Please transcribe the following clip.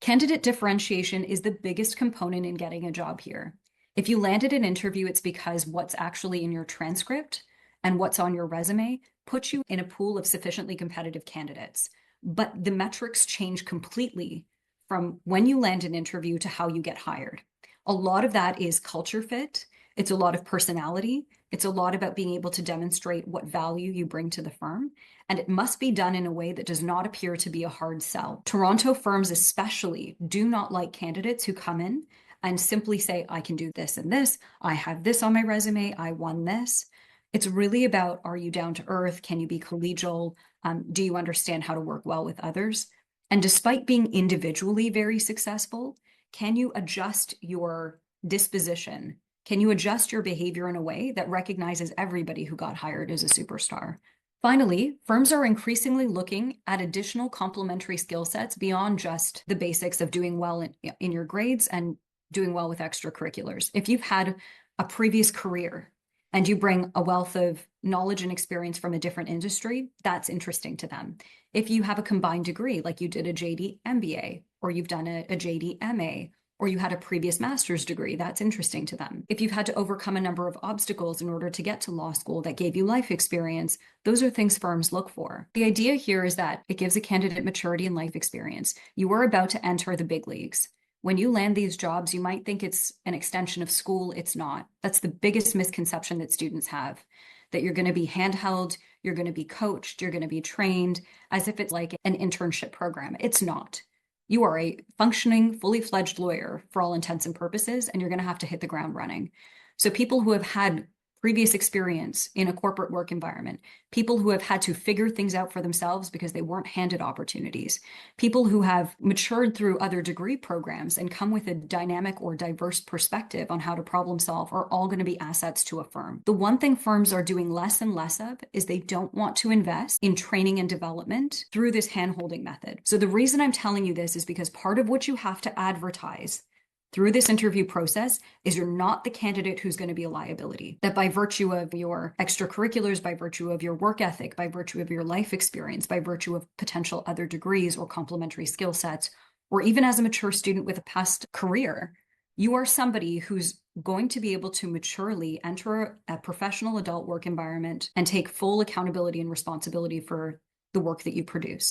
Candidate differentiation is the biggest component in getting a job here. If you landed an interview, it's because what's actually in your transcript and what's on your resume puts you in a pool of sufficiently competitive candidates. But the metrics change completely from when you land an interview to how you get hired. A lot of that is culture fit. It's a lot of personality. It's a lot about being able to demonstrate what value you bring to the firm. And it must be done in a way that does not appear to be a hard sell. Toronto firms especially do not like candidates who come in and simply say, I can do this and this. I have this on my resume. I won this. It's really about, are you down to earth? Can you be collegial? Do you understand how to work well with others? And despite being individually very successful, can you adjust your disposition? Can you adjust your behavior in a way that recognizes everybody who got hired as a superstar? Finally, firms are increasingly looking at additional complementary skill sets beyond just the basics of doing well in your grades and doing well with extracurriculars. If you've had a previous career and you bring a wealth of knowledge and experience from a different industry, that's interesting to them. If you have a combined degree, like you did a JD MBA, or you've done a JD MA, or you had a previous master's degree, that's interesting to them. If you've had to overcome a number of obstacles in order to get to law school that gave you life experience, those are things firms look for. The idea here is that it gives a candidate maturity and life experience. You are about to enter the big leagues. When you land these jobs, you might think it's an extension of school. It's not. That's the biggest misconception that students have, that you're going to be handheld, you're going to be coached, you're going to be trained as if it's like an internship program. It's not. You are a functioning, fully fledged lawyer for all intents and purposes, and you're going to have to hit the ground running. So people who have had previous experience in a corporate work environment, people who have had to figure things out for themselves because they weren't handed opportunities, people who have matured through other degree programs and come with a dynamic or diverse perspective on how to problem solve are all going to be assets to a firm. The one thing firms are doing less and less of is they don't want to invest in training and development through this hand-holding method. So the reason I'm telling you this is because part of what you have to advertise through this interview process is you're not the candidate who's going to be a liability. That by virtue of your extracurriculars, by virtue of your work ethic, by virtue of your life experience, by virtue of potential other degrees or complementary skill sets, or even as a mature student with a past career, you are somebody who's going to be able to maturely enter a professional adult work environment and take full accountability and responsibility for the work that you produce.